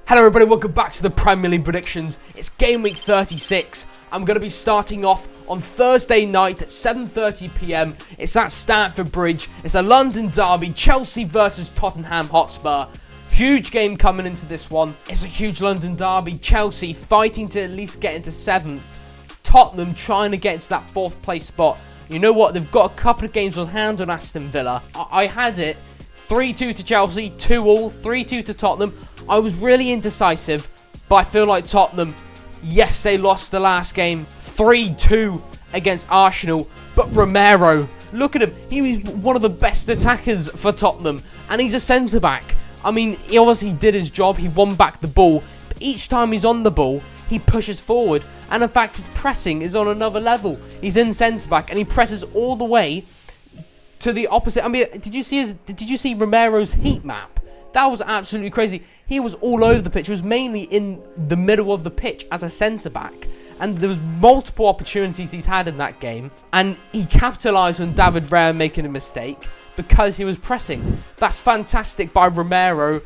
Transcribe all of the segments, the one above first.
Hello everybody, welcome back to the Premier League predictions. It's game week 36. I'm going to be starting off on Thursday night at 7:30 PM. It's at Stamford Bridge. It's a London derby, Chelsea versus Tottenham Hotspur. Huge game coming into this one. It's a huge London derby. Chelsea fighting to at least get into 7th. Tottenham trying to get into that 4th place spot. You know what? They've got a couple of games on hand on Aston Villa. I had it 3-2 to Chelsea, 2-2, 3-2 to Tottenham. I was really indecisive, but I feel like Tottenham, yes, they lost the last game 3-2 against Arsenal, but Romero, look at him. He was one of the best attackers for Tottenham, and he's a centre-back. I mean, he obviously did his job. He won back the ball, but each time he's on the ball, he pushes forward, and in fact, his pressing is on another level. He's in centre-back, and he presses all the way to the opposite. I mean, did you see Romero's heat map? That was absolutely crazy. He was all over the pitch. He was mainly in the middle of the pitch as a centre-back. And there was multiple opportunities he's had in that game. And he capitalised on David Raya making a mistake because he was pressing. That's fantastic by Romero.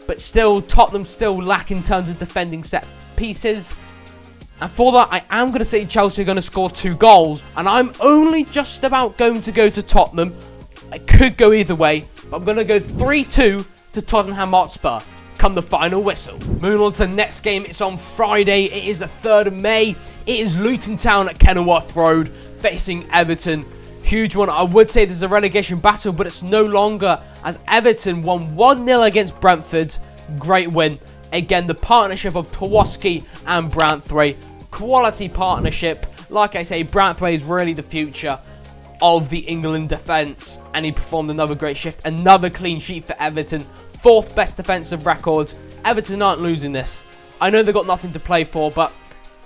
But still, Tottenham still lack in terms of defending set pieces. And for that, I am going to say Chelsea are going to score 2 goals. And I'm only just about going to go to Tottenham. It could go either way. But I'm going to go 3-2 to Tottenham Hotspur come the final whistle. Moving on to the next game, it's on Friday. It is the 3rd of May. It is Luton Town at Kenilworth Road facing Everton. Huge one. I would say there's a relegation battle, but it's no longer, as Everton won 1-0 against Brentford. Great win. Again, the partnership of Tawaski and Branthwaite. Quality partnership. Like I say, Branthwaite is really the future of the England defence, and he performed another great shift. Another clean sheet for Everton. 4th best defensive record. Everton aren't losing this. I know they've got nothing to play for, but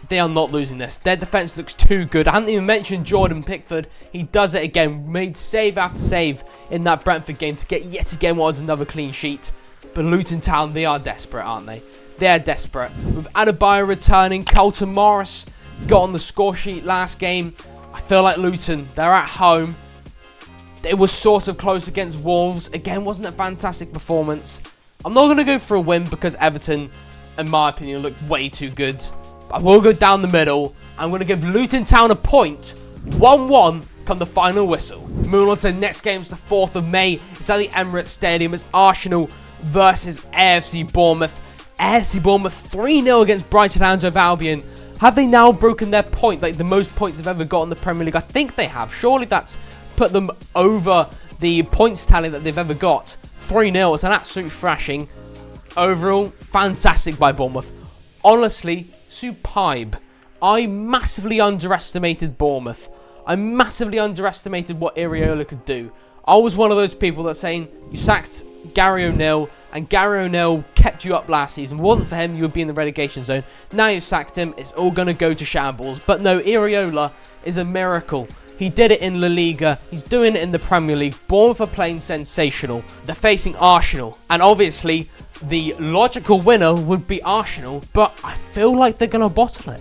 they are not losing this. Their defence looks too good. I hadn't even mentioned Jordan Pickford. He does it again. Made save after save in that Brentford game to get yet again what was another clean sheet. But Luton Town, they are desperate, aren't they? They are desperate. With Adebayo returning, Carlton Morris got on the score sheet last game. I feel like Luton, they're at home. It was sort of close against Wolves. Again, wasn't a fantastic performance. I'm not going to go for a win because Everton, in my opinion, look way too good. But I will go down the middle. I'm going to give Luton Town a point. 1-1 come the final whistle. Moving on to the next game, it's the 4th of May. It's at the Emirates Stadium. It's Arsenal versus AFC Bournemouth. AFC Bournemouth 3-0 against Brighton and Hove Albion. Have they now broken their point, like the most points they've ever got in the Premier League? I think they have. Surely that's put them over the points tally that they've ever got. 3-0, it's an absolute thrashing. Overall, fantastic by Bournemouth. Honestly, superb. I massively underestimated Bournemouth. I massively underestimated what Iraola could do. I was one of those people that's saying, you sacked Gary O'Neill, and Gary O'Neill kept you up last season. If it wasn't for him, you would be in the relegation zone. Now you've sacked him, it's all going to go to shambles. But no, Iraola is a miracle. He did it in La Liga. He's doing it in the Premier League. Bournemouth are playing sensational. They're facing Arsenal. And obviously, the logical winner would be Arsenal. But I feel like they're going to bottle it.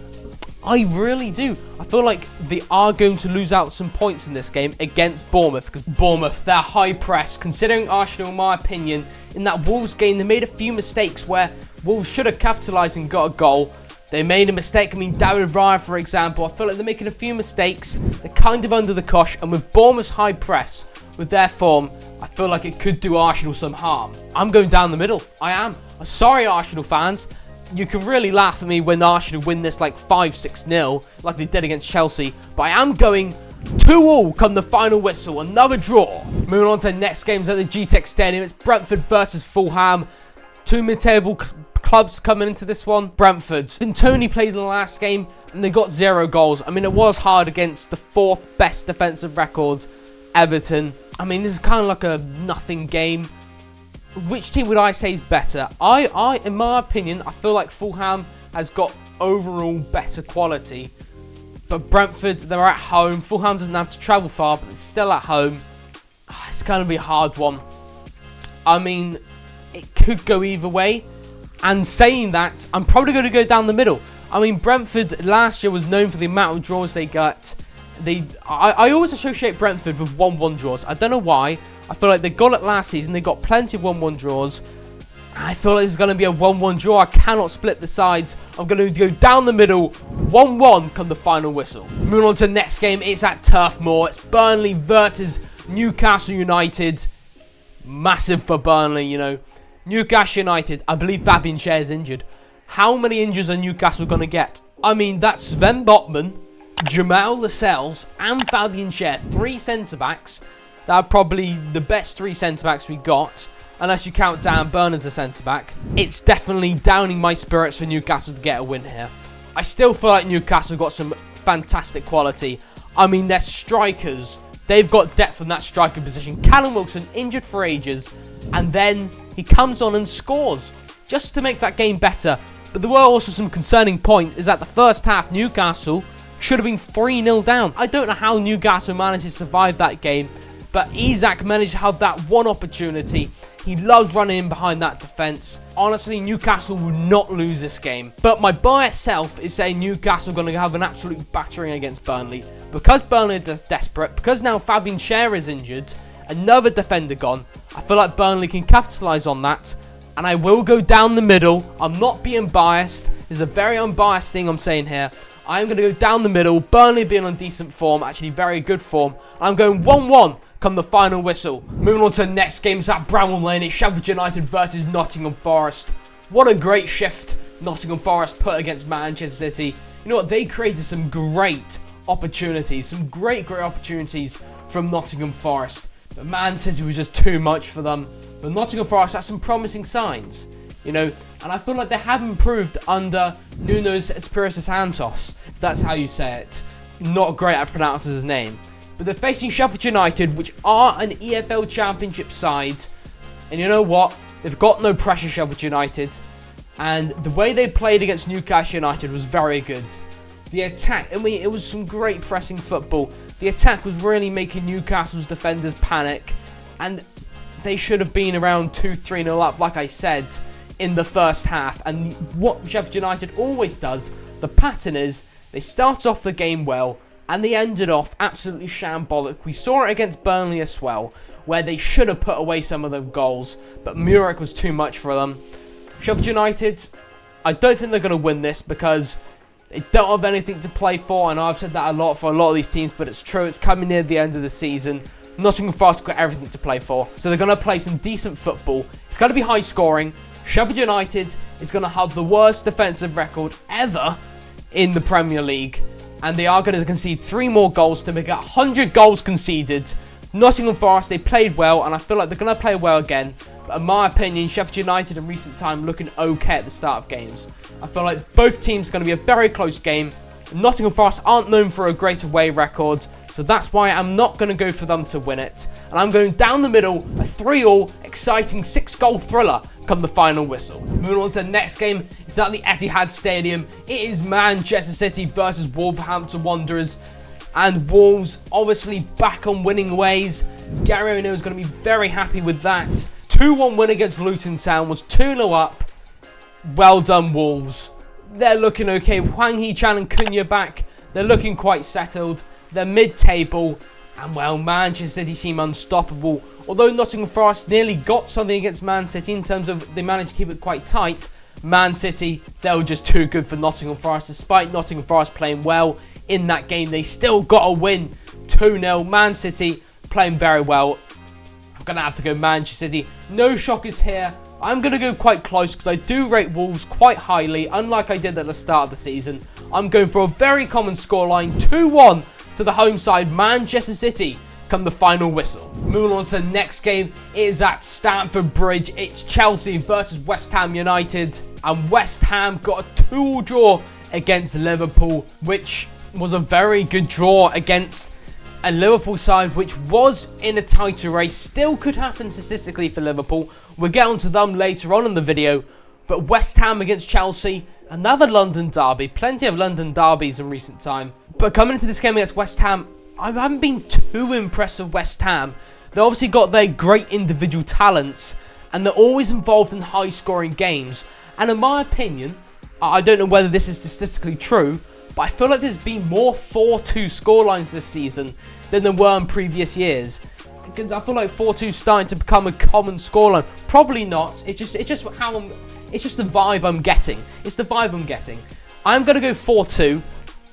I really do. I feel like they are going to lose out some points in this game against Bournemouth. Because Bournemouth, they're high press. Considering Arsenal, in my opinion, in that Wolves game, they made a few mistakes where Wolves should have capitalised and got a goal. They made a mistake. I mean, David Raya, for example, I feel like they're making a few mistakes. They're kind of under the cosh. And with Bournemouth's high press, with their form, I feel like it could do Arsenal some harm. I'm going down the middle. I am. I'm sorry, Arsenal fans. You can really laugh at me when Arsenal win this like 5-6-0, like they did against Chelsea. But I am going 2-2 come the final whistle. Another draw. Moving on to the next games at the GTEC Stadium. It's Brentford versus Fulham. 2 mid-table clubs coming into this one. Brentford. And Tony played in the last game and they got 0 goals. I mean, it was hard against the 4th best defensive record, Everton. I mean, this is kind of like a nothing game. Which team would I say is better? In my opinion, I feel like Fulham has got overall better quality. But Brentford, they're at home. Fulham doesn't have to travel far, but it's still at home. It's going to be a hard one. I mean, it could go either way. And saying that, I'm probably going to go down the middle. I mean, Brentford last year was known for the amount of draws they got. I always associate Brentford with 1-1 draws. I don't know why. I feel like they got it last season. They got plenty of 1-1 draws. I feel like this is going to be a 1-1 draw. I cannot split the sides. I'm going to go down the middle, 1-1 come the final whistle. Moving on to the next game, it's at Turf Moor. It's Burnley versus Newcastle United. Massive for Burnley, you know. Newcastle United, I believe Fabian Schär is injured. How many injuries are Newcastle going to get? I mean, that's Sven Botman, Jamal Lascelles, and Fabian Schär. 3 centre-backs. That are probably the best 3 centre-backs we got. Unless you count Dan Burn as a centre-back. It's definitely downing my spirits for Newcastle to get a win here. I still feel like Newcastle got some fantastic quality. I mean, their strikers, they've got depth in that striker position. Callum Wilson, injured for ages, and then he comes on and scores, just to make that game better. But there were also some concerning points, is that the first half, Newcastle should have been 3-0 down. I don't know how Newcastle managed to survive that game, but Isak managed to have that one opportunity. He loves running in behind that defence. Honestly, Newcastle will not lose this game. But my bias self is saying Newcastle are going to have an absolute battering against Burnley. Because Burnley is desperate, because now Fabian Schär is injured, another defender gone, I feel like Burnley can capitalise on that. And I will go down the middle. I'm not being biased. This is a very unbiased thing I'm saying here. I'm going to go down the middle. Burnley being on decent form, actually very good form. I'm going 1-1. Come the final whistle. Moving on to the next game, it's at Bramall Lane. It's Sheffield United versus Nottingham Forest. What a great shift Nottingham Forest put against Manchester City. You know what? They created some great opportunities. Some great opportunities from Nottingham Forest. But Man City was just too much for them. But Nottingham Forest has some promising signs. You know, and I feel like they have improved under Nuno Espirito Santos, if that's how you say it. Not great at pronouncing his name. But they're facing Sheffield United, which are an EFL Championship side. And you know what? They've got no pressure, Sheffield United. And the way they played against Newcastle United was very good. The attack, I mean, it was some great pressing football. The attack was really making Newcastle's defenders panic. And they should have been around 2-3-0 up, like I said, in the first half. And what Sheffield United always does, the pattern is, they start off the game well, and they ended off absolutely shambolic. We saw it against Burnley as well, where they should have put away some of the goals, but Murek was too much for them. Sheffield United, I don't think they're going to win this because they don't have anything to play for. I know I've said that a lot for a lot of these teams, but it's true. It's coming near the end of the season. Nottingham Forest got everything to play for, so they're going to play some decent football. It's going to be high scoring. Sheffield United is going to have the worst defensive record ever in the Premier League. And they are going to concede 3 more goals to make it 100 goals conceded. Nottingham Forest, they played well, and I feel like they're going to play well again. But in my opinion, Sheffield United in recent time looking okay at the start of games. I feel like both teams are going to be a very close game. Nottingham Forest aren't known for a great away record, so that's why I'm not going to go for them to win it. And I'm going down the middle, a 3-3 exciting 6-goal thriller come the final whistle. Moving on to the next game, it's at the Etihad Stadium. It is Manchester City versus Wolverhampton Wanderers. And Wolves obviously back on winning ways. Gary O'Neill is going to be very happy with that. 2-1 win against Luton Town was 2-0 up. Well done, Wolves. They're looking okay. Hwang Hee-chan and Cunha back. They're looking quite settled. They're mid-table. And, well, Manchester City seem unstoppable. Although Nottingham Forest nearly got something against Man City in terms of they managed to keep it quite tight, Man City, they were just too good for Nottingham Forest. Despite Nottingham Forest playing well in that game, they still got a win. 2-0. Man City playing very well. I'm going to have to go Manchester City. No shockers here. I'm going to go quite close because I do rate Wolves quite highly, unlike I did at the start of the season. I'm going for a very common scoreline, 2-1 to the home side, Manchester City, come the final whistle. Moving on to the next game, it is at Stamford Bridge. It's Chelsea versus West Ham United, and West Ham got a 2-2 draw against Liverpool, which was a very good draw against a Liverpool side which was in a title race. Still could happen statistically for Liverpool. We'll get onto them later on in the video. But West Ham against Chelsea, another London derby. Plenty of London derbies in recent time. But coming into this game against West Ham, I haven't been too impressed with West Ham. They obviously got their great individual talents, and they're always involved in high-scoring games. And in my opinion, I don't know whether this is statistically true, but I feel like there's been more 4-2 scorelines this season than there were in previous years. Because I feel like 4-2 starting to become a common scoreline. Probably not. It's just the vibe I'm getting. It's the vibe I'm getting. I'm gonna go 4-2.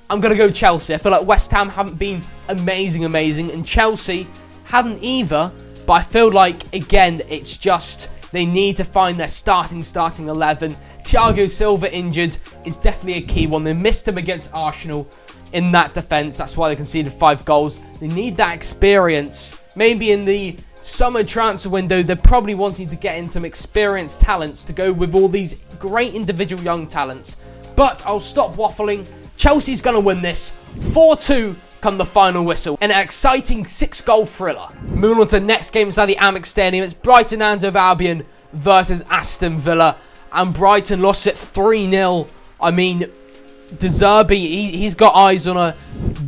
I'm gonna go Chelsea. I feel like West Ham haven't been amazing, and Chelsea haven't either. But I feel like, again, it's just they need to find their starting 11. Thiago Silva injured is definitely a key one. They missed him against Arsenal in that defence. That's why they conceded 5 goals. They need that experience. Maybe in the summer transfer window, they're probably wanting to get in some experienced talents to go with all these great individual young talents. But I'll stop waffling. Chelsea's going to win this 4-2 come the final whistle. An exciting 6-goal thriller. Moving on to the next game inside the Amex Stadium. It's Brighton and Hove Albion versus Aston Villa. And Brighton lost it 3-0. I mean, De Zerbi, he's got eyes on a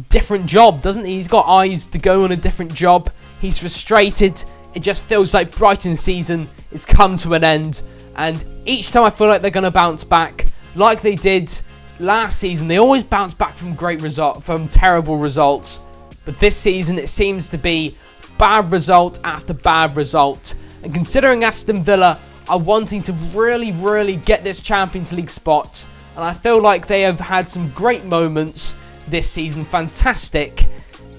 different job, doesn't he? He's got eyes to go on a different job. He's frustrated. It just feels like Brighton's season has come to an end. And each time I feel like they're going to bounce back, like they did last season. They always bounce back from terrible results. But this season, it seems to be bad result after bad result. And considering Aston Villa are wanting to really get this Champions League spot, and I feel like they have had some great moments this season. Fantastic.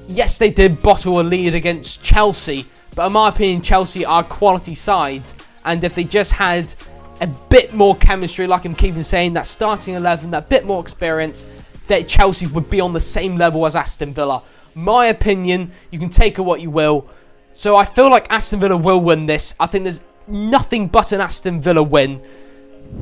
Yes, they did bottle a lead against Chelsea, but in my opinion, Chelsea are a quality side. And if they just had a bit more chemistry, like I'm keeping saying, that starting 11, that bit more experience, that Chelsea would be on the same level as Aston Villa. My opinion, you can take it what you will. So I feel like Aston Villa will win this. I think there's nothing but an Aston Villa win.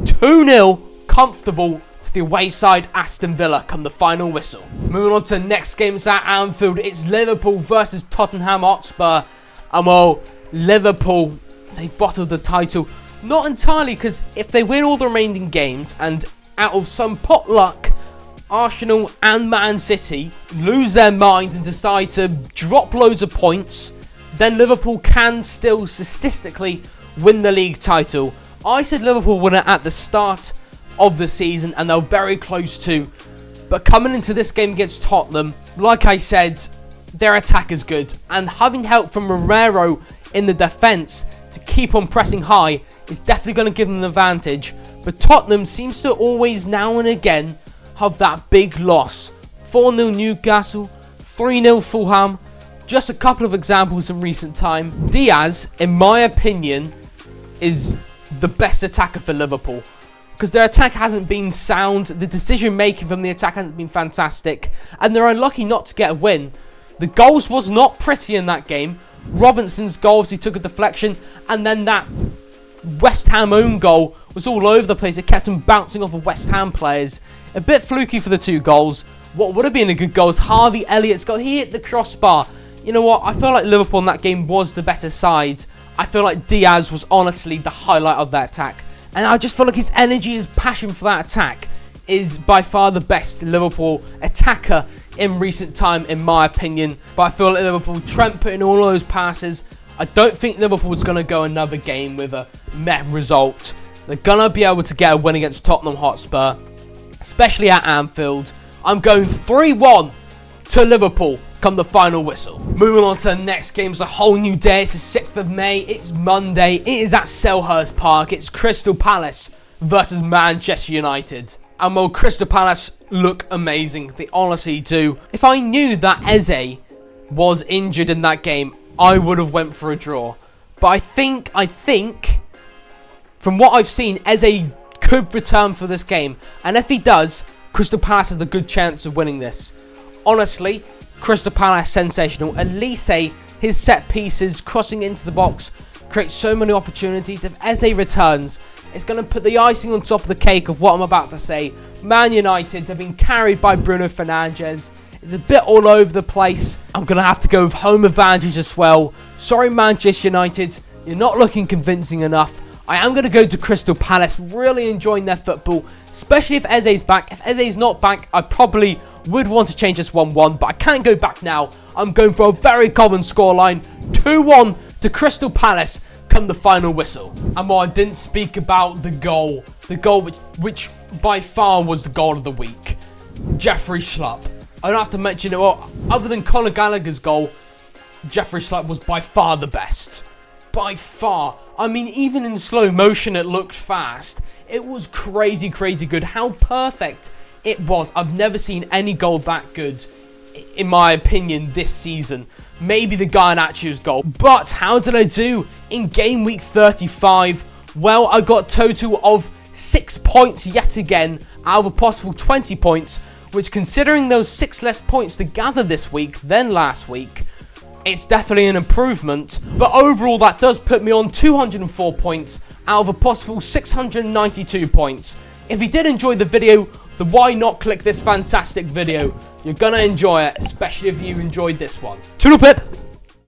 2-0, comfortable to the away side Aston Villa come the final whistle. Moving on to the next game at Anfield. It's Liverpool versus Tottenham Hotspur. And well, Liverpool, they bottled the title. Not entirely, because if they win all the remaining games and out of some pot luck, Arsenal and Man City lose their minds and decide to drop loads of points, then Liverpool can still statistically win the league title. I said Liverpool win it at the start of the season, and they're very close to. But coming into this game against Tottenham, like I said, their attack is good. And having help from Romero in the defence to keep on pressing high is definitely going to give them an advantage. But Tottenham seems to always, now and again, have that big loss. 4-0 Newcastle, 3-0 Fulham. Just a couple of examples in recent time. Diaz, in my opinion, is the best attacker for Liverpool, because their attack hasn't been sound. The decision making from the attack hasn't been fantastic, and they're unlucky not to get a win. The goals was not pretty in that game. Robinson's goals, he took a deflection, and then that West Ham own goal was all over the place. It kept him bouncing off of West Ham players. A bit fluky for the 2 goals. What would have been a good goal is Harvey Elliott's goal. He hit the crossbar. You know what? I feel like Liverpool in that game was the better side. I feel like Diaz was honestly the highlight of that attack. And I just feel like his energy, his passion for that attack is by far the best Liverpool attacker in recent time, in my opinion. But I feel like Liverpool, Trent putting all of those passes. I don't think Liverpool's going to go another game with a meh result. They're going to be able to get a win against Tottenham Hotspur, especially at Anfield. I'm going 3-1 to Liverpool come the final whistle. Moving on to the next game. It's a whole new day. It's the 6th of May. It's Monday. It is at Selhurst Park. It's Crystal Palace versus Manchester United. And well, Crystal Palace look amazing. They honestly do. If I knew that Eze was injured in that game, I would have went for a draw. But I think, from what I've seen, Eze could return for this game. And if he does, Crystal Palace has a good chance of winning this. Honestly, Crystal Palace sensational. Elise, his set pieces, crossing into the box, creates so many opportunities. If Eze returns, it's going to put the icing on top of the cake of what I'm about to say. Man United have been carried by Bruno Fernandes. It's a bit all over the place. I'm going to have to go with home advantage as well. Sorry, Manchester United, you're not looking convincing enough. I am going to go to Crystal Palace, really enjoying their football, especially if Eze's back. If Eze's not back, I probably would want to change this 1-1, but I can't go back now. I'm going for a very common scoreline, 2-1 to Crystal Palace come the final whistle. And while I didn't speak about the goal which by far was the goal of the week, Jeffrey Schlupp. I don't have to mention it, well, other than Conor Gallagher's goal, Jeffrey Schlupp was by far the best. By far. I mean, even in slow motion it looked fast. It was crazy, crazy good. How perfect it was. I've never seen any goal that good, in my opinion, this season. Maybe the Garnaccio's goal. But how did I do in game week 35? Well, I got a total of 6 points yet again out of a possible 20 points, which, considering those 6 less points to gather this week than last week, it's definitely an improvement. But overall, that does put me on 204 points out of a possible 692 points. If you did enjoy the video, then why not click this fantastic video? You're gonna enjoy it, especially if you enjoyed this one. Toodle pip!